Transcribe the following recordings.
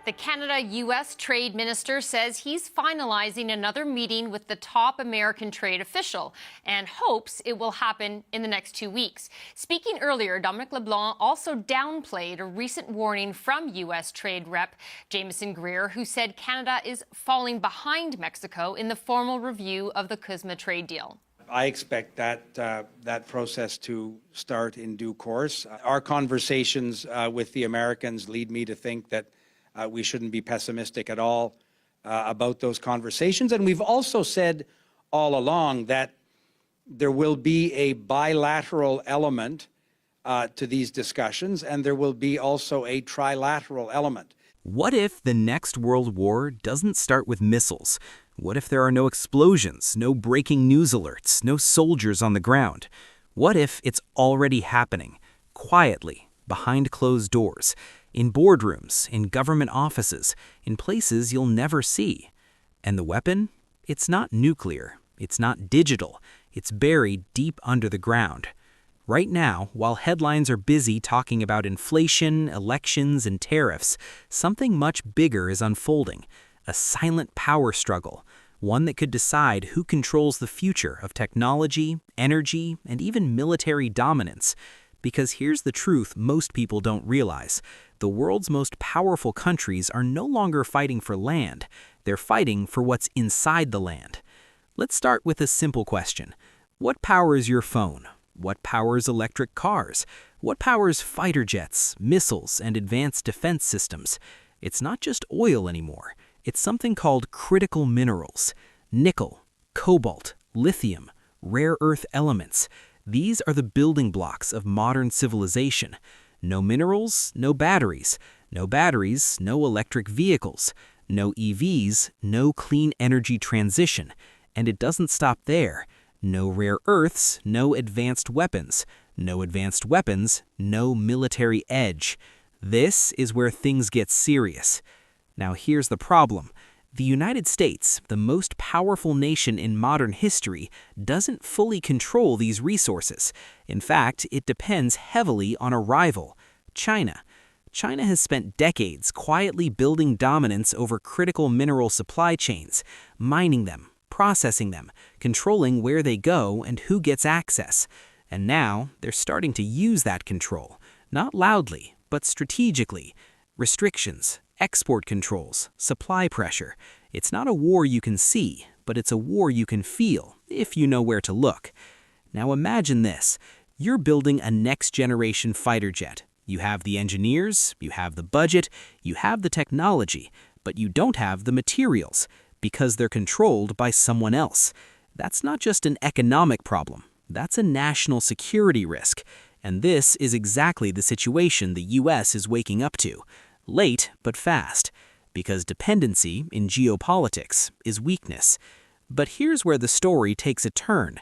The Canada-U.S. trade minister says he's finalizing another meeting with the top American trade official and hopes it will happen in the next 2 weeks. Speaking earlier, Dominic LeBlanc also downplayed a recent warning from U.S. trade rep Jameson Greer, who said Canada is falling behind Mexico in the formal review of the CUSMA trade deal. I expect that process to start in due course. Our conversations with the Americans lead me to think that we shouldn't be pessimistic at all about those conversations. And we've also said all along that there will be a bilateral element to these discussions, and there will be also a trilateral element. What if the next world war doesn't start with missiles? What if there are no explosions, no breaking news alerts, no soldiers on the ground? What if it's already happening, quietly, behind closed doors, in boardrooms, in government offices, in places you'll never see? And the weapon? It's not nuclear, it's not digital, it's buried deep under the ground. Right now, while headlines are busy talking about inflation, elections, and tariffs, something much bigger is unfolding. A silent power struggle, one that could decide who controls the future of technology, energy, and even military dominance. Because here's the truth most people don't realize. The world's most powerful countries are no longer fighting for land. They're fighting for what's inside the land. Let's start with a simple question. What powers your phone? What powers electric cars? What powers fighter jets, missiles, and advanced defense systems? It's not just oil anymore. It's something called critical minerals. Nickel, cobalt, lithium, rare earth elements. These are the building blocks of modern civilization. No minerals, no batteries. No batteries, no electric vehicles. No EVs, no clean energy transition. And it doesn't stop there. No rare earths, no advanced weapons. No advanced weapons, no military edge. This is where things get serious. Now here's the problem. The United States, the most powerful nation in modern history, doesn't fully control these resources. In fact, it depends heavily on a rival, China. China has spent decades quietly building dominance over critical mineral supply chains, mining them, processing them, controlling where they go and who gets access. And now they're starting to use that control, not loudly, but strategically. Restrictions, export controls, supply pressure. It's not a war you can see, but it's a war you can feel, if you know where to look. Now imagine this. You're building a next-generation fighter jet. You have the engineers, you have the budget, you have the technology, but you don't have the materials, because they're controlled by someone else. That's not just an economic problem. That's a national security risk. And this is exactly the situation the U.S. is waking up to. Late, but fast, because dependency in geopolitics is weakness. But here's where the story takes a turn,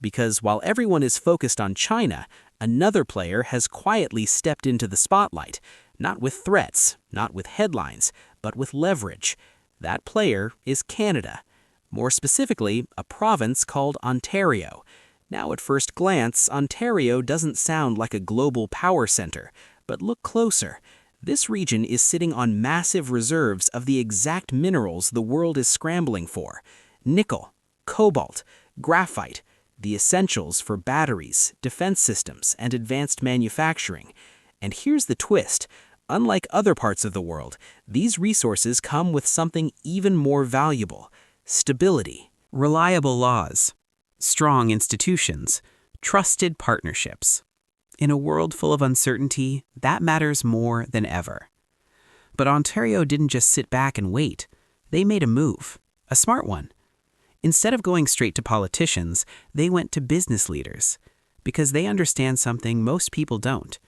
because while everyone is focused on China, another player has quietly stepped into the spotlight, not with threats, not with headlines, but with leverage. That player is Canada. More specifically, a province called Ontario. Now at first glance, Ontario doesn't sound like a global power center, but look closer. This region is sitting on massive reserves of the exact minerals the world is scrambling for. Nickel, cobalt, graphite, the essentials for batteries, defense systems, and advanced manufacturing. And here's the twist. Unlike other parts of the world, these resources come with something even more valuable: stability, reliable laws, strong institutions, trusted partnerships. In a world full of uncertainty, that matters more than ever. But Ontario didn't just sit back and wait. They made a move, a smart one. Instead of going straight to politicians, they went to business leaders, because they understand something most people don't.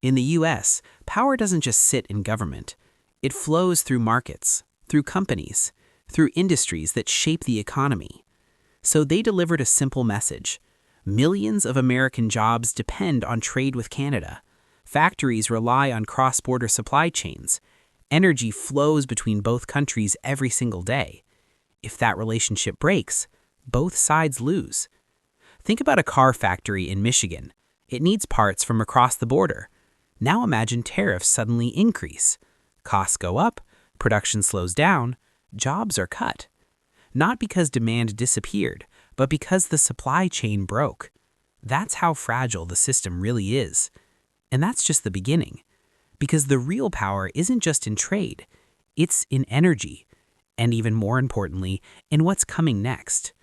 In the U.S., power doesn't just sit in government. It flows through markets, through companies, through industries that shape the economy. So they delivered a simple message. Millions of American jobs depend on trade with Canada. Factories rely on cross-border supply chains. Energy flows between both countries every single day. If that relationship breaks, both sides lose. Think about a car factory in Michigan. It needs parts from across the border. Now imagine tariffs suddenly increase. Costs go up, Production slows down, jobs are cut. Not because demand disappeared, but because the supply chain broke. That's how fragile the system really is. And that's just the beginning. Because the real power isn't just in trade, it's in energy, and even more importantly, in what's coming next.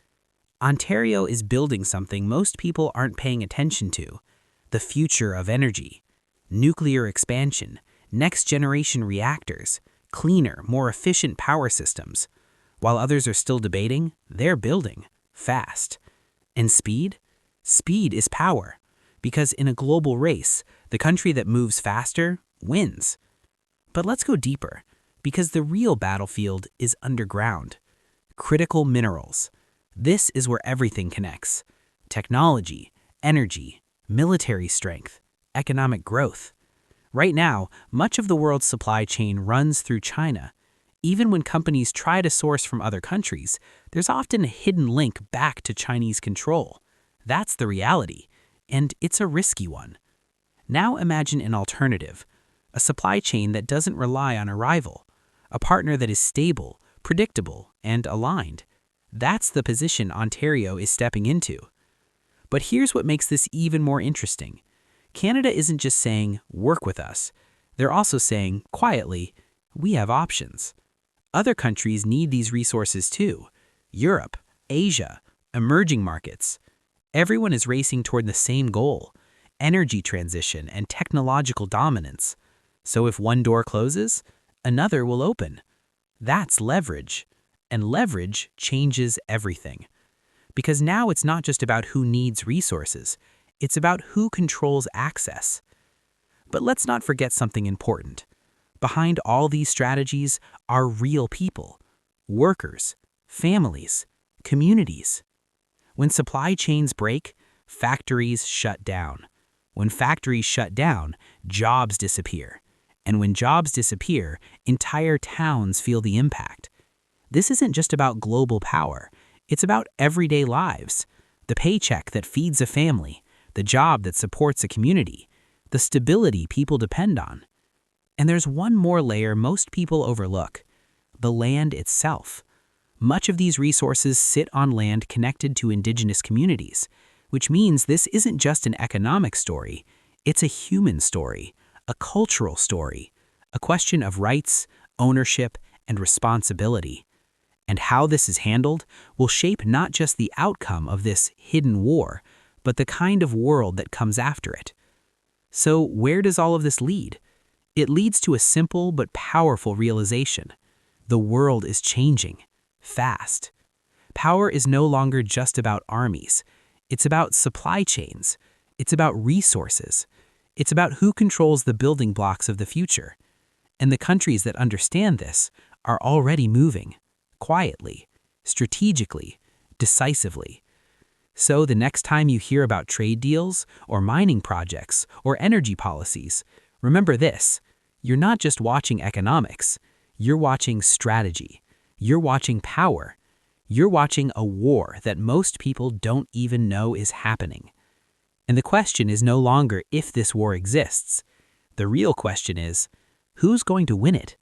Ontario is building something most people aren't paying attention to: the future of energy. Nuclear expansion, next-generation reactors, cleaner, more efficient power systems. While others are still debating, they're building, fast. And speed? Speed is power. Because in a global race, the country that moves faster wins. But let's go deeper, because the real battlefield is underground. Critical minerals. This is where everything connects: technology, energy, military strength, economic growth. Right now, much of the world's supply chain runs through China. Even when companies try to source from other countries, there's often a hidden link back to Chinese control. That's the reality, and it's a risky one. Now imagine an alternative: a supply chain that doesn't rely on a rival, a partner that is stable, predictable, and aligned. That's the position Ontario is stepping into. But here's what makes this even more interesting. Canada isn't just saying, "Work with us." They're also saying, quietly, "We have options." Other countries need these resources too: Europe, Asia, emerging markets. Everyone is racing toward the same goal: energy transition and technological dominance. So if one door closes, another will open. That's leverage. And leverage changes everything. Because now it's not just about who needs resources, it's about who controls access. But let's not forget something important. Behind all these strategies are real people: workers, families, communities. When supply chains break, factories shut down. When factories shut down, jobs disappear. And when jobs disappear, entire towns feel the impact. This isn't just about global power. It's about everyday lives: the paycheck that feeds a family, the job that supports a community, the stability people depend on. And there's one more layer most people overlook: the land itself. Much of these resources sit on land connected to indigenous communities, which means this isn't just an economic story, it's a human story, a cultural story, a question of rights, ownership, and responsibility. And how this is handled will shape not just the outcome of this hidden war, but the kind of world that comes after it. So where does all of this lead? It leads to a simple but powerful realization: the world is changing, fast. Power is no longer just about armies. It's about supply chains. It's about resources. It's about who controls the building blocks of the future. And the countries that understand this are already moving, quietly, strategically, decisively. So the next time you hear about trade deals, or mining projects, or energy policies, remember this: you're not just watching economics, you're watching strategy, you're watching power, you're watching a war that most people don't even know is happening. And the question is no longer if this war exists. The real question is, who's going to win it?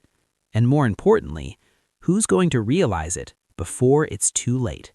And more importantly, who's going to realize it before it's too late?